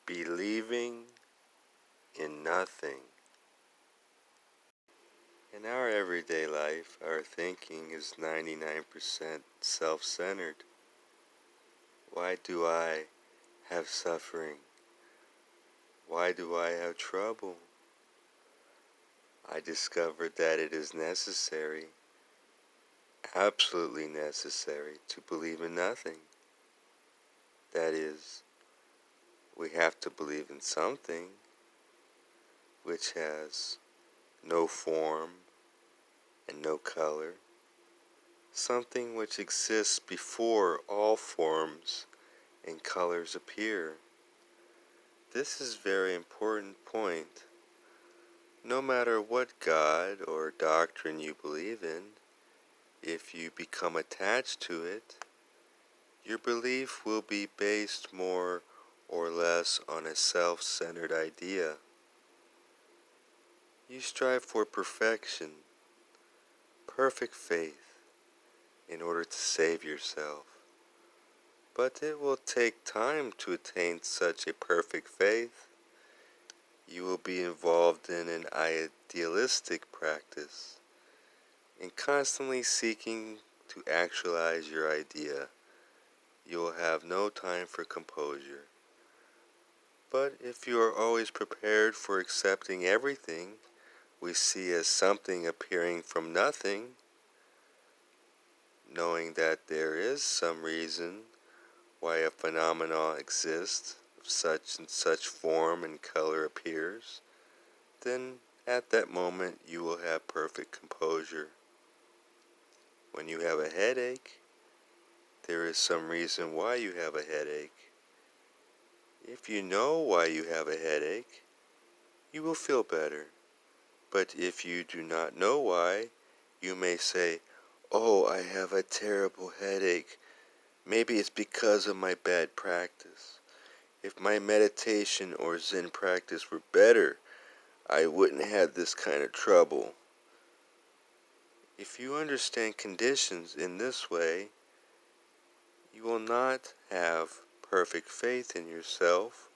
Believing in nothing. In our everyday life, our thinking is 99% self-centered. Why do I have suffering? Why do I have trouble? I discovered that it is necessary, absolutely necessary, to believe in nothing. That is, we have to believe in something which has no form and no color, something which exists before all forms and colors appear. This is a very important point. No matter what God or doctrine you believe in, if you become attached to it, your belief will be based more or less on a self-centered idea. You strive for perfection, perfect faith, in order to save yourself. But it will take time to attain such a perfect faith. You will be involved in an idealistic practice, and constantly seeking to actualize your idea. You will have no time for composure. But if you are always prepared for accepting everything we see as something appearing from nothing, knowing that there is some reason why a phenomenon exists of such and such form and color appears, then at that moment you will have perfect composure. When you have a headache, there is some reason why you have a headache. If you know why you have a headache, you will feel better. But if you do not know why, you may say, "Oh, I have a terrible headache. Maybe it's because of my bad practice. If my meditation or Zen practice were better, I wouldn't have this kind of trouble." If you understand conditions in this way, you will not have perfect faith in yourself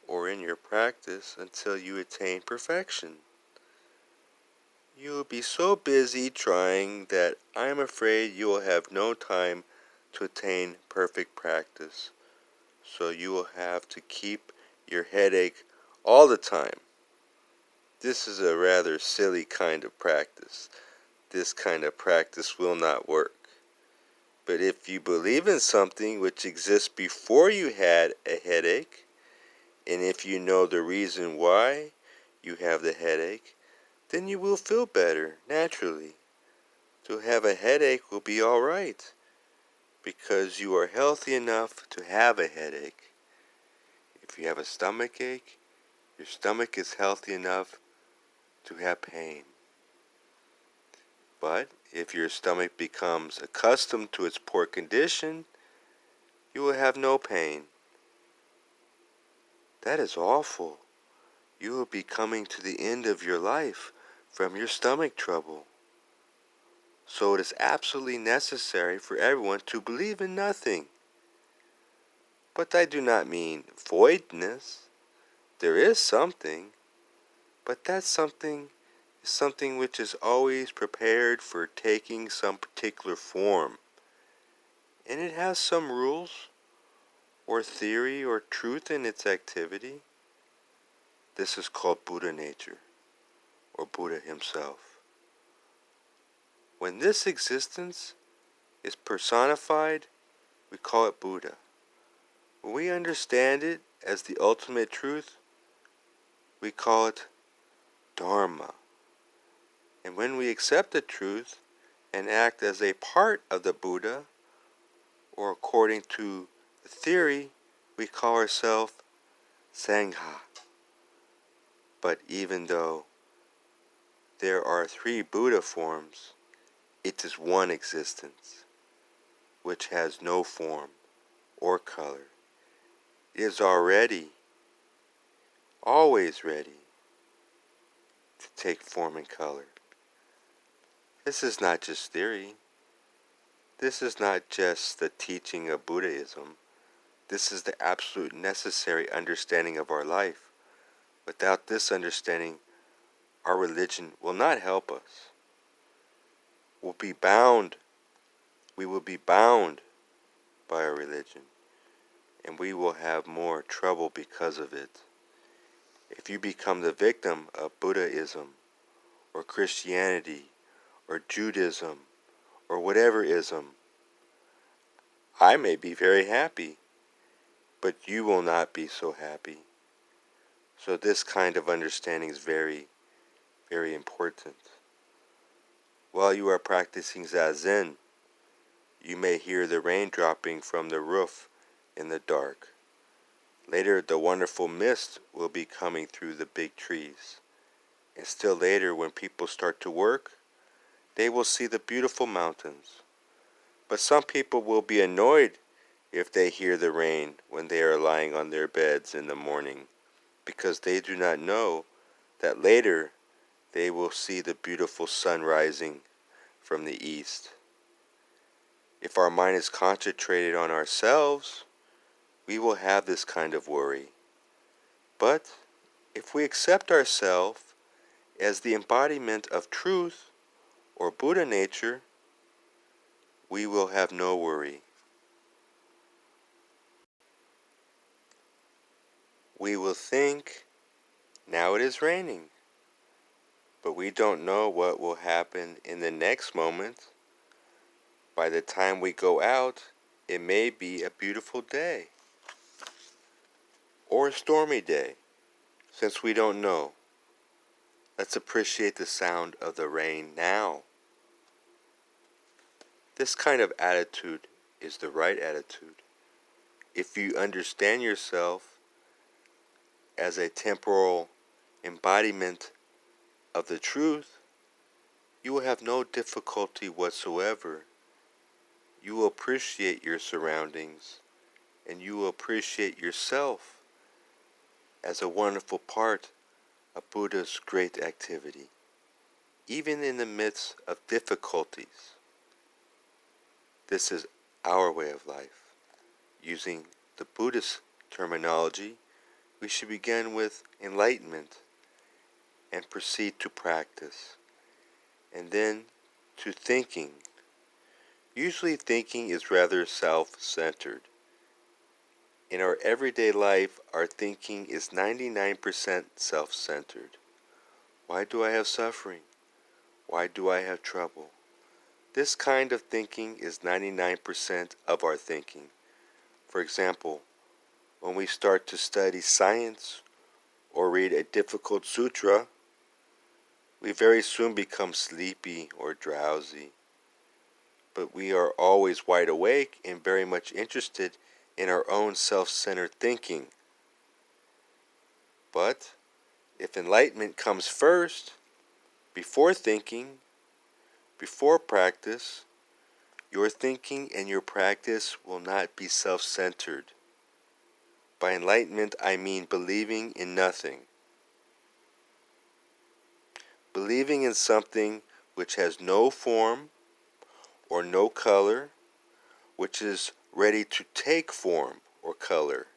or in your practice until you attain perfection. You will be so busy trying that I am afraid you will have no time to attain perfect practice. So you will have to keep your headache all the time. This is a rather silly kind of practice. This kind of practice will not work. But if you believe in something which exists before you had a headache, and if you know the reason why you have the headache, then you will feel better, naturally. To have a headache will be all right, because you are healthy enough to have a headache. If you have a stomach ache, your stomach is healthy enough to have pain. But if your stomach becomes accustomed to its poor condition, you will have no pain. That is awful. You will be coming to the end of your life from your stomach trouble. So it is absolutely necessary for everyone to believe in nothing. But I do not mean voidness. There is something, but that something is something which is always prepared for taking some particular form. And it has some rules, or theory, or truth in its activity. This is called Buddha nature, or Buddha himself. When this existence is personified, we call it Buddha. When we understand it as the ultimate truth, we call it Dharma. And when we accept the truth and act as a part of the Buddha, or according to the theory, we call ourselves Sangha. But even though there are 3 Buddha forms, it is one existence, which has no form or color. It is already, always ready to take form and color. This is not just theory. This is not just the teaching of Buddhism. This is the absolute necessary understanding of our life. Without this understanding, our religion will not help us. We'll be bound. We will be bound by our religion, and we will have more trouble because of it. If you become the victim of Buddhism, or Christianity, or Judaism, or whatever ism, I may be very happy, but you will not be so happy. So this kind of understanding is very, very important. While you are practicing Zazen, you may hear the rain dropping from the roof in the dark. Later, the wonderful mist will be coming through the big trees. And still later, when people start to work, they will see the beautiful mountains. But some people will be annoyed if they hear the rain when they are lying on their beds in the morning, because they do not know that later they will see the beautiful sun rising from the east. If our mind is concentrated on ourselves, we will have this kind of worry. But if we accept ourselves as the embodiment of truth or Buddha nature, we will have no worry. We will think, now it is raining, but we don't know what will happen in the next moment. By the time we go out, it may be a beautiful day or a stormy day. Since we don't know, let's appreciate the sound of the rain now. This kind of attitude is the right attitude. If you understand yourself as a temporal embodiment of the truth, you will have no difficulty whatsoever. You will appreciate your surroundings, and you will appreciate yourself as a wonderful part of Buddha's great activity, even in the midst of difficulties. This is our way of life. Using the Buddhist terminology, we should begin with enlightenment and proceed to practice, and then to thinking. Usually thinking is rather self-centered. In our everyday life, our thinking is 99% self-centered. Why do I have suffering? Why do I have trouble? This kind of thinking is 99% of our thinking. For example, when we start to study science or read a difficult sutra, we very soon become sleepy or drowsy. But we are always wide awake and very much interested in our own self-centered thinking. But if enlightenment comes first, before thinking, before practice, your thinking and your practice will not be self-centered. By enlightenment, I mean believing in nothing. Believing in something which has no form or no color, which is ready to take form or color.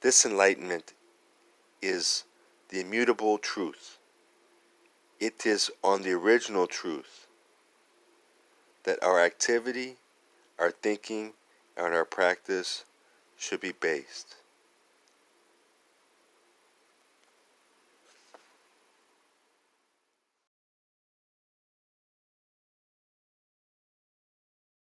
This enlightenment is the immutable truth. It is on the original truth that our activity, our thinking, and our practice should be based.